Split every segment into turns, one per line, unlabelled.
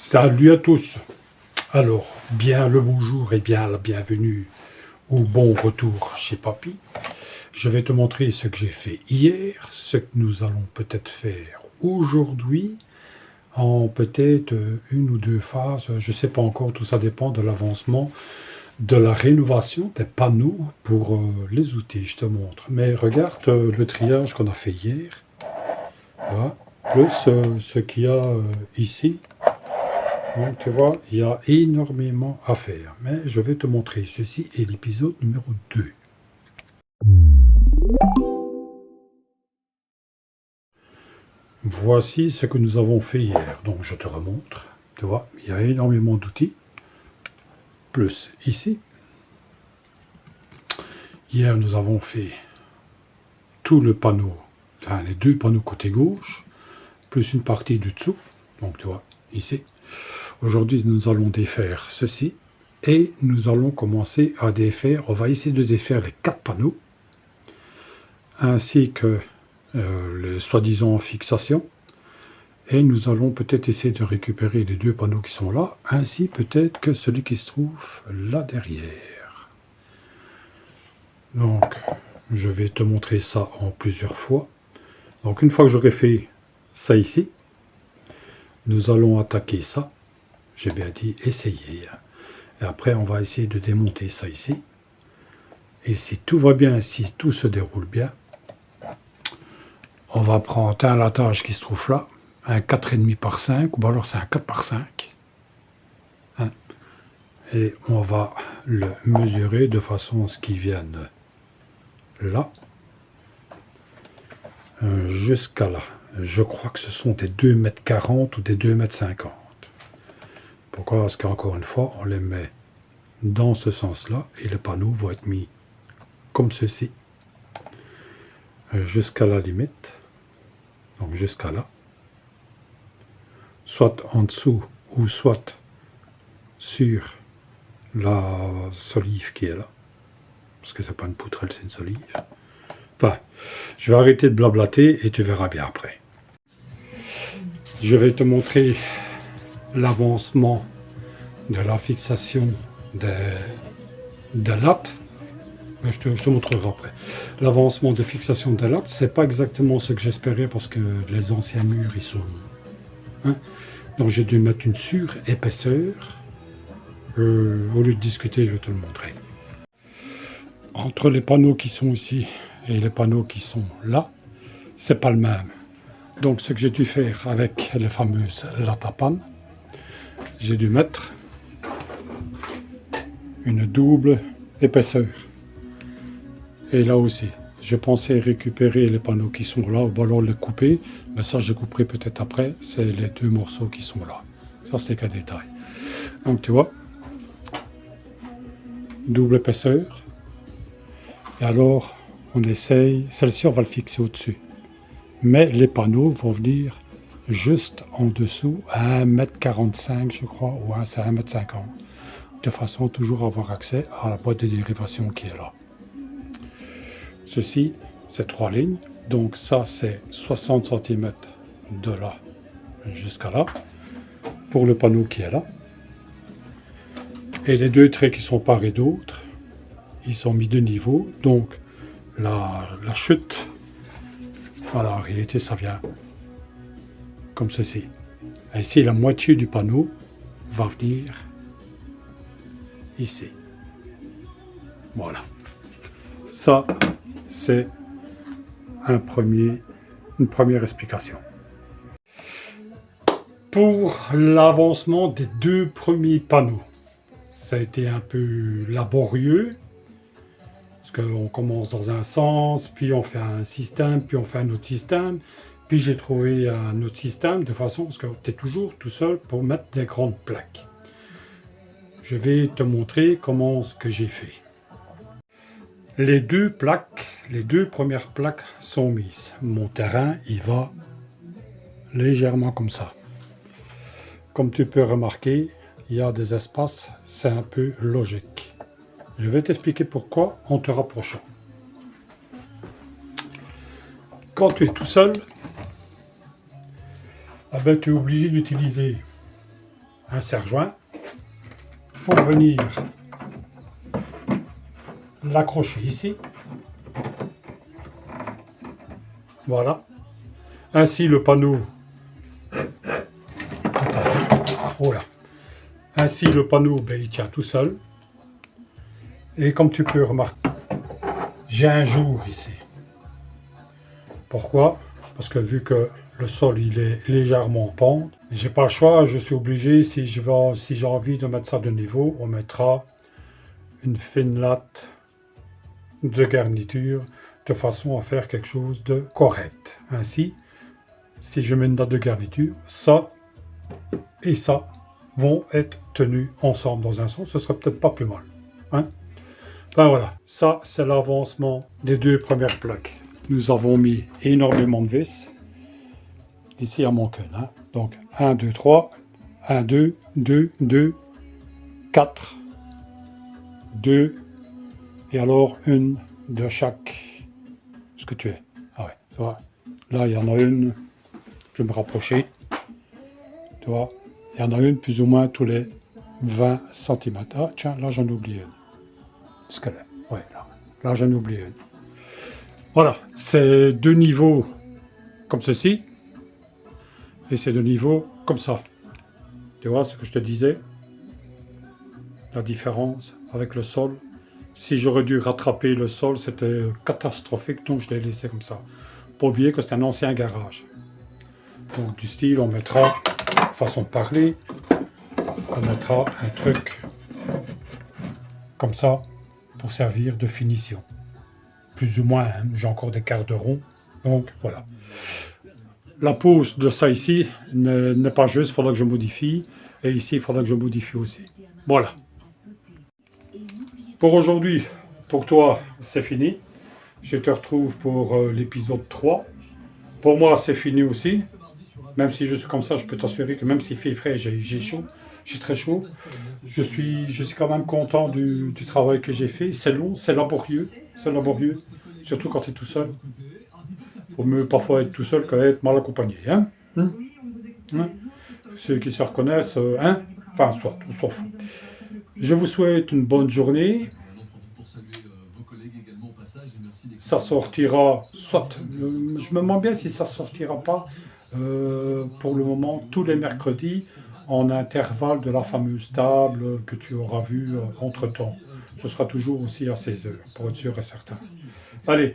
Salut à tous. Alors, bien le bonjour et bien la bienvenue ou bon retour chez Papy. Je vais te montrer ce que j'ai fait hier, ce que nous allons peut-être faire aujourd'hui, en peut-être une ou deux phases, je ne sais pas encore, tout ça dépend de l'avancement de la rénovation des panneaux pour les outils, je te montre. Mais regarde le triage qu'on a fait hier, voilà. Plus ce qu'il y a ici. Donc tu vois, il y a énormément à faire. Mais je vais te montrer. Ceci est l'épisode numéro 2. Voici ce que nous avons fait hier. Donc je te remontre. Tu vois, il y a énormément d'outils. Plus ici. Hier, nous avons fait tout le panneau, enfin les deux panneaux côté gauche, plus une partie du dessous. Donc tu vois, ici. Aujourd'hui, nous allons défaire ceci. Et nous allons commencer à défaire, on va essayer de défaire les 4 panneaux, ainsi que les soi-disant fixations. Et nous allons peut-être essayer de récupérer les 2 panneaux qui sont là, ainsi peut-être que celui qui se trouve là derrière. Donc, je vais te montrer ça en plusieurs fois. Donc, une fois que j'aurai fait ça ici, nous allons attaquer ça. J'ai bien dit essayer. Et après, on va essayer de démonter ça ici. Et si tout va bien, si tout se déroule bien, on va prendre un latage qui se trouve là, un 4,5 par 5, ou alors c'est un 4 par 5. Hein, et on va le mesurer de façon à ce qu'il vienne là, jusqu'à là. Je crois que ce sont des 2,40 m ou des 2,50 m. Pourquoi? Parce qu'encore une fois, on les met dans ce sens-là, et les panneaux vont être mis comme ceci, jusqu'à la limite, donc jusqu'à là, soit en dessous ou soit sur la solive qui est là, parce que c'est pas une poutrelle, c'est une solive. Enfin, je vais arrêter de blablater et tu verras bien après. Je vais te montrer l'avancement de la fixation des lattes. Je te montrerai après. L'avancement de fixation des lattes, c'est pas exactement ce que j'espérais parce que les anciens murs, ils sont... Hein, donc j'ai dû mettre une surépaisseur. Au lieu de discuter, je vais te le montrer. Entre les panneaux qui sont ici et les panneaux qui sont là, c'est pas le même. Donc ce que j'ai dû faire avec les fameuses lattes à panne, j'ai dû mettre une double épaisseur. Et là aussi, je pensais récupérer les panneaux qui sont là, ou alors les couper, mais ça je couperai peut-être après, c'est les 2 morceaux qui sont là. Ça c'est qu'un détail. Donc tu vois, double épaisseur, et alors on essaye, celle-ci on va le fixer au-dessus. Mais les panneaux vont venir juste en dessous, à 1,45 m je crois, ou c'est 1,50 m, de façon à toujours avoir accès à la boîte de dérivation qui est là. Ceci, c'est 3 lignes, donc ça c'est 60 cm de là jusqu'à là, pour le panneau qui est là. Et les 2 traits qui sont part et d'autre, ils sont mis de niveau, donc la chute, voilà, en réalité ça vient comme ceci. Ici, la moitié du panneau va venir ici. Voilà. Ça, c'est une première explication. Pour l'avancement des 2 premiers panneaux, ça a été un peu laborieux, parce qu'on commence dans un sens, puis on fait un système, puis on fait un autre système, puis j'ai trouvé un autre système de façon, parce que tu es toujours tout seul pour mettre des grandes plaques. Je vais te montrer comment ce que j'ai fait. Les 2 plaques, les 2 premières plaques sont mises. Mon terrain, il va légèrement comme ça. Comme tu peux remarquer, il y a des espaces, c'est un peu logique. Je vais t'expliquer pourquoi en te rapprochant. Quand tu es tout seul, tu es obligé d'utiliser un serre-joint pour venir l'accrocher ici. Voilà. Ainsi le panneau. Voilà. Ainsi le panneau, ben, il tient tout seul. Et comme tu peux remarquer, j'ai un jour ici. Pourquoi? Parce que vu que le sol il est légèrement en pente, j'ai pas le choix, je suis obligé, si j'ai envie de mettre ça de niveau, on mettra une fine latte de garniture de façon à faire quelque chose de correct. Ainsi, si je mets une latte de garniture, ça et ça vont être tenus ensemble dans un sens, ce serait peut-être pas plus mal. Hein? Ben voilà, ça c'est l'avancement des deux premières plaques. Nous avons mis énormément de vis. Ici à mon cœur. Hein. Donc 1, 2, 3, 1, 2, 2, 2, 4, 2, et alors une de chaque. Ce que tu es. Ah ouais, tu vois. Là il y en a une, je vais me rapprocher. Tu vois, il y en a une plus ou moins tous les 20 cm. Ah tiens, là j'en ai oublié une. Ce qu'elle est. Ouais, là j'en ai oublié une. Voilà, c'est deux niveaux comme ceci, et c'est deux niveaux comme ça. Tu vois ce que je te disais? La différence avec le sol. Si j'aurais dû rattraper le sol, c'était catastrophique, donc je l'ai laissé comme ça. Pas oublier que c'est un ancien garage. Donc du style, on mettra, façon de parler, on mettra un truc comme ça pour servir de finition. Plus ou moins, hein, j'ai encore des quarts de rond, donc voilà. La pose de ça ici n'est pas juste, il faudra que je modifie, et ici il faudra que je modifie aussi. Voilà. Pour aujourd'hui, pour toi, c'est fini. Je te retrouve pour l'épisode 3. Pour moi, c'est fini aussi. Même si je suis comme ça, je peux t'assurer que même s'il fait frais, j'ai chaud, j'ai très chaud. Je suis quand même content du travail que j'ai fait. C'est long, c'est laborieux, surtout quand tu es tout seul. Il faut mieux parfois être tout seul qu'être mal accompagné. Hein? Hein? Ceux qui se reconnaissent, hein? Enfin, soit, on s'en fout. Je vous souhaite une bonne journée. Ça sortira, soit, je me demande bien si ça sortira pas pour le moment tous les mercredis en intervalle de la fameuse table que tu auras vue entre temps. Ce sera toujours aussi à 16 heures, pour être sûr et certain. Allez,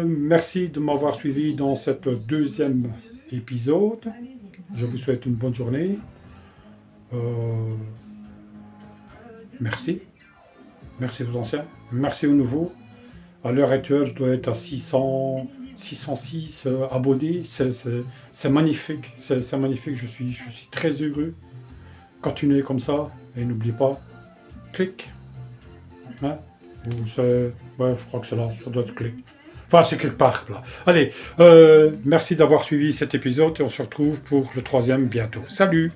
merci de m'avoir suivi dans cette deuxième épisode. Je vous souhaite une bonne journée. Merci. Merci aux anciens. Merci aux nouveaux. À l'heure actuelle, je dois être à 606 abonnés. C'est magnifique. C'est magnifique. Je suis très heureux. Continuez comme ça. Et n'oubliez pas, clic. Hein? Ouais, je crois que c'est là. Ça doit être clic. Enfin, c'est quelque part là. Allez, merci d'avoir suivi cet épisode et on se retrouve pour le 3e bientôt. Salut!